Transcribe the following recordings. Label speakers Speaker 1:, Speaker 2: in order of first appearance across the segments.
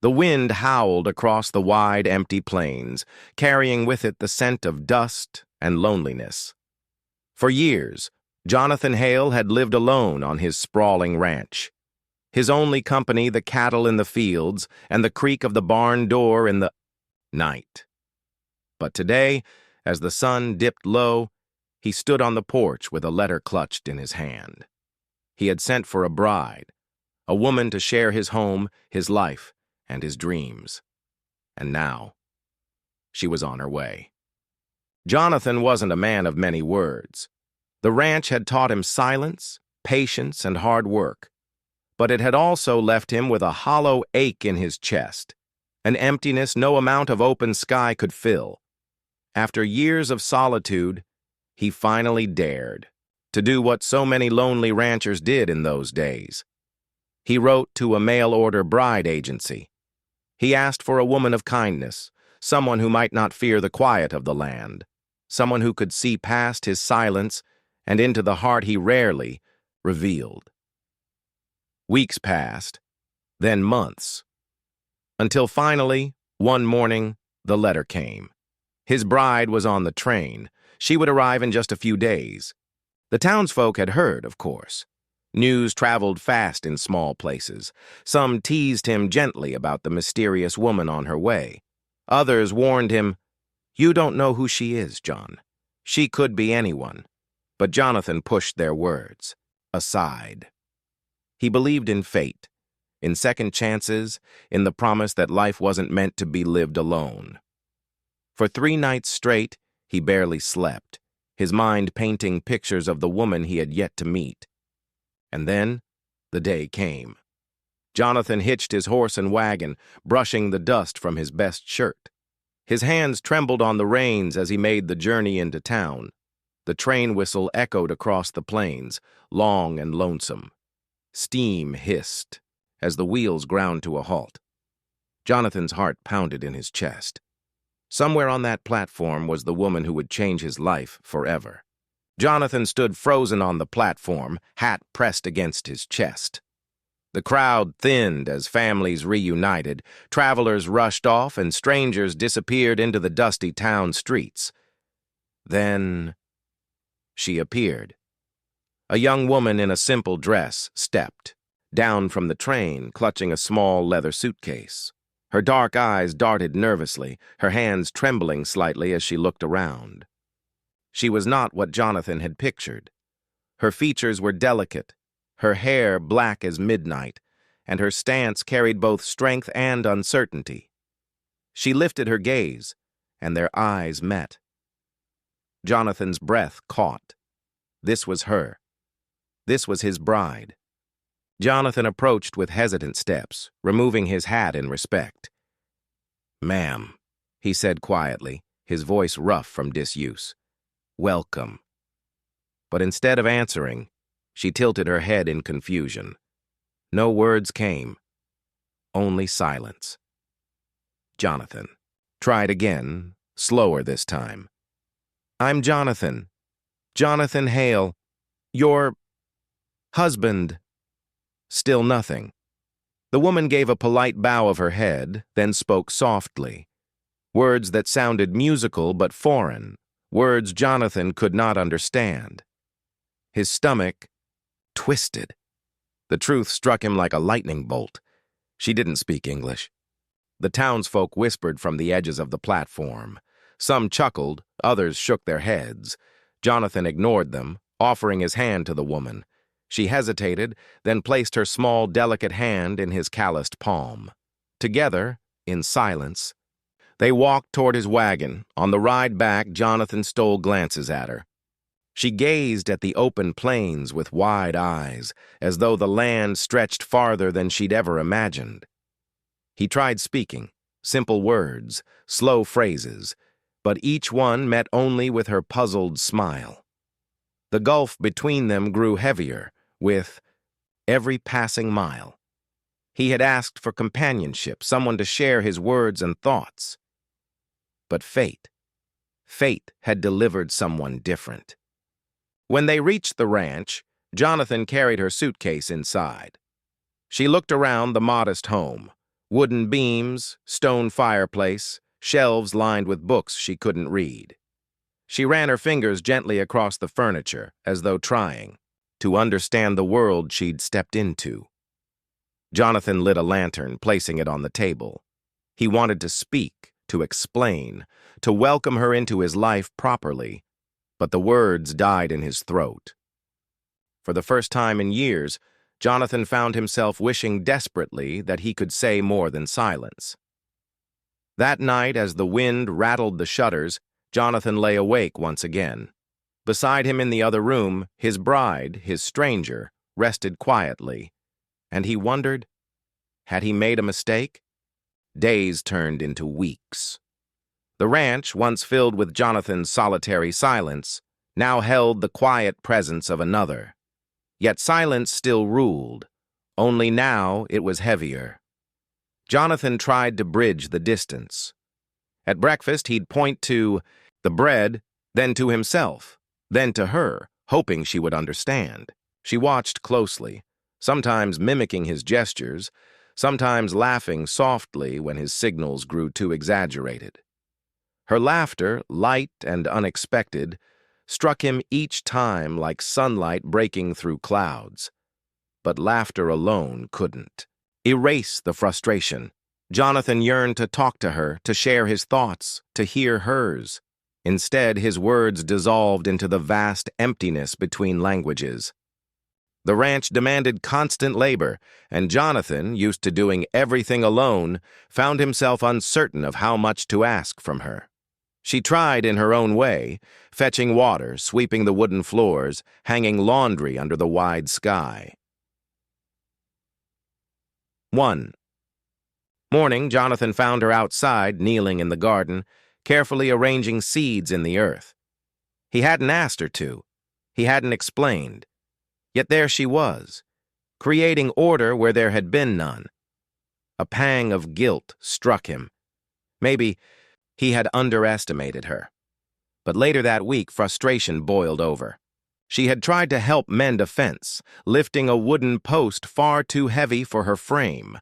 Speaker 1: The wind howled across the wide, empty plains, carrying with it the scent of dust and loneliness. For years, Jonathan Hale had lived alone on his sprawling ranch. His only company the cattle in the fields and the creak of the barn door in the night. But today, as the sun dipped low, he stood on the porch with a letter clutched in his hand. He had sent for a bride, a woman to share his home, his life, and his dreams. And now, she was on her way. Jonathan wasn't a man of many words. The ranch had taught him silence, patience, and hard work, but it had also left him with a hollow ache in his chest, an emptiness no amount of open sky could fill. After years of solitude, he finally dared to do what so many lonely ranchers did in those days. He wrote to a mail-order bride agency. He asked for a woman of kindness, someone who might not fear the quiet of the land, someone who could see past his silence and into the heart he rarely revealed. Weeks passed, then months, until finally, one morning, the letter came. His bride was on the train. She would arrive in just a few days. The townsfolk had heard, of course. News traveled fast in small places. Some teased him gently about the mysterious woman on her way. Others warned him, "You don't know who she is, John. She could be anyone." But Jonathan pushed their words aside. He believed in fate, in second chances, in the promise that life wasn't meant to be lived alone. For 3 nights straight, he barely slept, his mind painting pictures of the woman he had yet to meet. And then, the day came. Jonathan hitched his horse and wagon, brushing the dust from his best shirt. His hands trembled on the reins as he made the journey into town. The train whistle echoed across the plains, long and lonesome. Steam hissed as the wheels ground to a halt. Jonathan's heart pounded in his chest. Somewhere on that platform was the woman who would change his life forever. Jonathan stood frozen on the platform, hat pressed against his chest. The crowd thinned as families reunited, travelers rushed off, and strangers disappeared into the dusty town streets. Then she appeared. A young woman in a simple dress stepped down from the train, clutching a small leather suitcase. Her dark eyes darted nervously, her hands trembling slightly as she looked around. She was not what Jonathan had pictured. Her features were delicate, her hair black as midnight, and her stance carried both strength and uncertainty. She lifted her gaze, and their eyes met. Jonathan's breath caught. This was her. This was his bride. Jonathan approached with hesitant steps, removing his hat in respect. "Ma'am," he said quietly, his voice rough from disuse. "Welcome." But instead of answering, she tilted her head in confusion. No words came, only silence. Jonathan tried again, slower this time. "I'm Jonathan. Jonathan Hale. Your husband." Still nothing. The woman gave a polite bow of her head, then spoke softly. Words that sounded musical but foreign, words Jonathan could not understand. His stomach twisted. The truth struck him like a lightning bolt. She didn't speak English. The townsfolk whispered from the edges of the platform. Some chuckled, others shook their heads. Jonathan ignored them, offering his hand to the woman. She hesitated, then placed her small, delicate hand in his calloused palm. Together, in silence, they walked toward his wagon. On the ride back, Jonathan stole glances at her. She gazed at the open plains with wide eyes, as though the land stretched farther than she'd ever imagined. He tried speaking, simple words, slow phrases, but each one met only with her puzzled smile. The gulf between them grew heavier, with every passing mile. He had asked for companionship, someone to share his words and thoughts. But fate had delivered someone different. When they reached the ranch, Jonathan carried her suitcase inside. She looked around the modest home, Wooden beams, stone fireplace, shelves lined with books she couldn't read. She ran her fingers gently across the furniture, as though trying to understand the world she'd stepped into. Jonathan lit a lantern, placing it on the table. He wanted to speak, to explain, to welcome her into his life properly, but the words died in his throat. For the first time in years, Jonathan found himself wishing desperately that he could say more than silence. That night, as the wind rattled the shutters, Jonathan lay awake once again. Beside him in the other room, his bride, his stranger, rested quietly, and he wondered, had he made a mistake? Days turned into weeks. The ranch, once filled with Jonathan's solitary silence, now held the quiet presence of another. Yet silence still ruled, only now it was heavier. Jonathan tried to bridge the distance. At breakfast, he'd point to the bread, then to himself, then to her, hoping she would understand. She watched closely, sometimes mimicking his gestures, sometimes laughing softly when his signals grew too exaggerated. Her laughter, light and unexpected, struck him each time like sunlight breaking through clouds. But laughter alone couldn't erase the frustration. Jonathan yearned to talk to her, to share his thoughts, to hear hers. Instead, his words dissolved into the vast emptiness between languages. The ranch demanded constant labor, and Jonathan, used to doing everything alone, found himself uncertain of how much to ask from her. She tried in her own way, fetching water, sweeping the wooden floors, hanging laundry under the wide sky. 1. Morning, Jonathan found her outside, kneeling in the garden, carefully arranging seeds in the earth. He hadn't asked her to. He hadn't explained. Yet there she was, creating order where there had been none. A pang of guilt struck him. Maybe he had underestimated her. But later that week, frustration boiled over. She had tried to help mend a fence, lifting a wooden post far too heavy for her frame.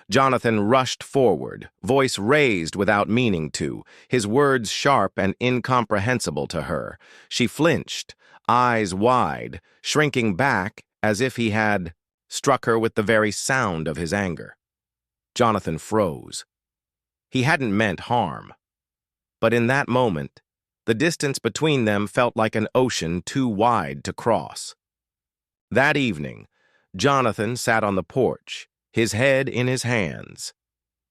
Speaker 1: Jonathan rushed forward, voice raised without meaning to, his words sharp and incomprehensible to her. She flinched, eyes wide, shrinking back as if he had struck her with the very sound of his anger. Jonathan froze. He hadn't meant harm. But in that moment, the distance between them felt like an ocean too wide to cross. That evening, Jonathan sat on the porch, his head in his hands.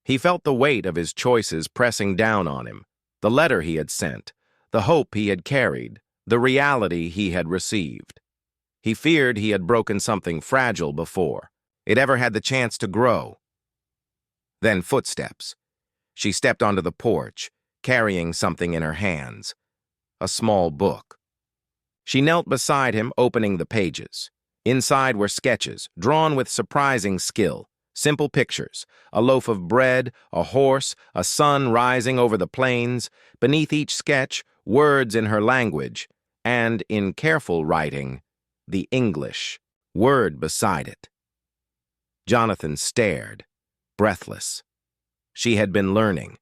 Speaker 1: He felt the weight of his choices pressing down on him, the letter he had sent, the hope he had carried, the reality he had received. He feared he had broken something fragile before it ever had the chance to grow. Then footsteps. She stepped onto the porch, carrying something in her hands, a small book. She knelt beside him, opening the pages. Inside were sketches, drawn with surprising skill, simple pictures, a loaf of bread, a horse, a sun rising over the plains. Beneath each sketch, words in her language, and, in careful writing, the English word beside it. Jonathan stared, breathless. She had been learning.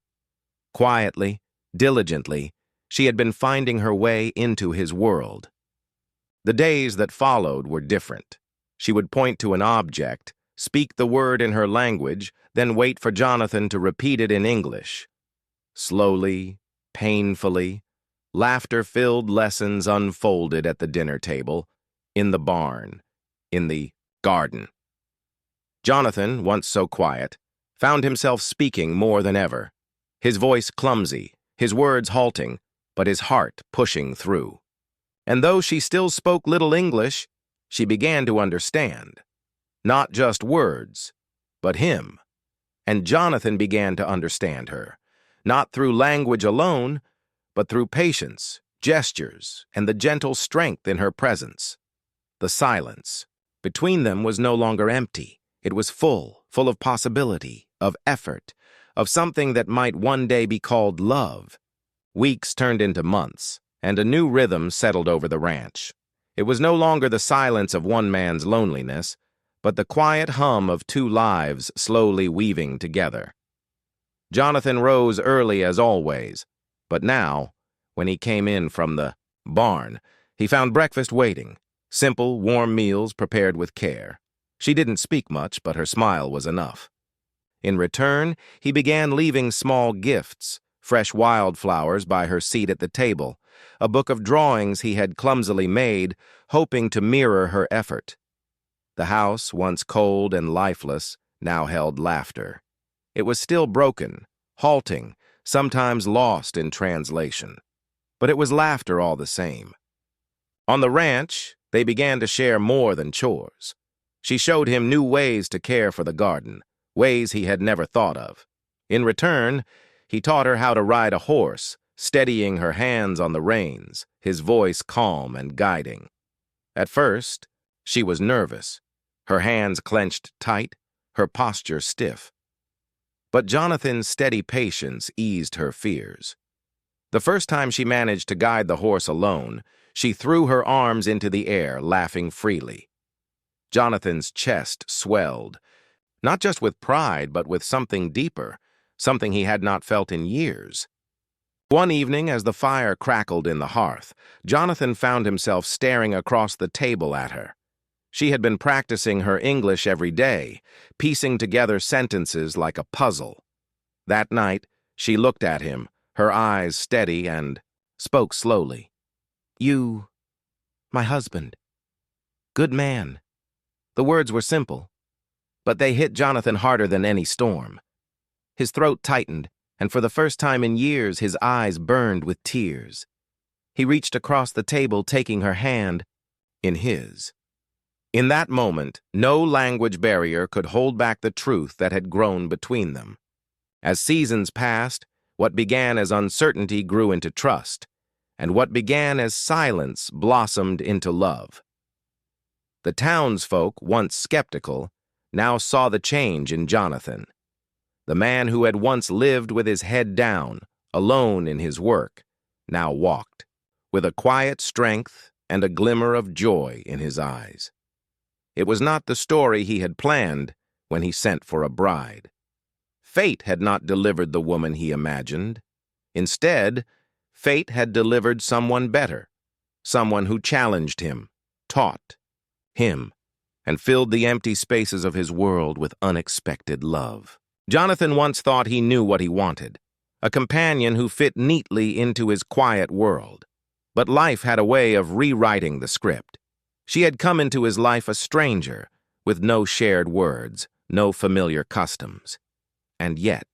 Speaker 1: Quietly, diligently, she had been finding her way into his world. The days that followed were different. She would point to an object, speak the word in her language, then wait for Jonathan to repeat it in English. Slowly, painfully, laughter-filled lessons unfolded at the dinner table, in the barn, in the garden. Jonathan, once so quiet, found himself speaking more than ever, his voice clumsy, his words halting, but his heart pushing through. And though she still spoke little English, she began to understand. Not just words, but him. And Jonathan began to understand her, not through language alone, but through patience, gestures, and the gentle strength in her presence. The silence between them was no longer empty. It was full of possibility, of effort, of something that might one day be called love. Weeks turned into months, and a new rhythm settled over the ranch. It was no longer the silence of one man's loneliness, but the quiet hum of two lives slowly weaving together. Jonathan rose early as always, but now, when he came in from the barn, he found breakfast waiting, simple, warm meals prepared with care. She didn't speak much, but her smile was enough. In return, he began leaving small gifts, fresh wildflowers by her seat at the table, a book of drawings he had clumsily made, hoping to mirror her effort. The house, once cold and lifeless, now held laughter. It was still broken, halting, sometimes lost in translation. But it was laughter all the same. On the ranch, they began to share more than chores. She showed him new ways to care for the garden, ways he had never thought of. In return, he taught her how to ride a horse, steadying her hands on the reins, his voice calm and guiding. At first, she was nervous, her hands clenched tight, her posture stiff. But Jonathan's steady patience eased her fears. The first time she managed to guide the horse alone, she threw her arms into the air, laughing freely. Jonathan's chest swelled, not just with pride, but with something deeper, something he had not felt in years. One evening, as the fire crackled in the hearth, Jonathan found himself staring across the table at her. She had been practicing her English every day, piecing together sentences like a puzzle. That night, she looked at him, her eyes steady, and spoke slowly. "You, my husband. Good man." The words were simple, but they hit Jonathan harder than any storm. His throat tightened, and for the first time in years, his eyes burned with tears. He reached across the table, taking her hand in his. In that moment, no language barrier could hold back the truth that had grown between them. As seasons passed, what began as uncertainty grew into trust, and what began as silence blossomed into love. The townsfolk, once skeptical, now saw the change in Jonathan. The man who had once lived with his head down, alone in his work, now walked, with a quiet strength and a glimmer of joy in his eyes. It was not the story he had planned when he sent for a bride. Fate had not delivered the woman he imagined. Instead, fate had delivered someone better, someone who challenged him, taught him, and filled the empty spaces of his world with unexpected love. Jonathan once thought he knew what he wanted, a companion who fit neatly into his quiet world. But life had a way of rewriting the script. She had come into his life a stranger, with no shared words, no familiar customs. And yet,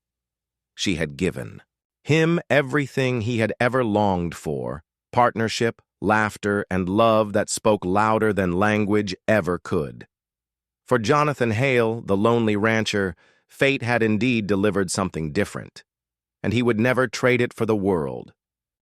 Speaker 1: she had given him everything he had ever longed for, partnership, laughter, and love that spoke louder than language ever could. For Jonathan Hale, the lonely rancher, fate had indeed delivered something different, and he would never trade it for the world.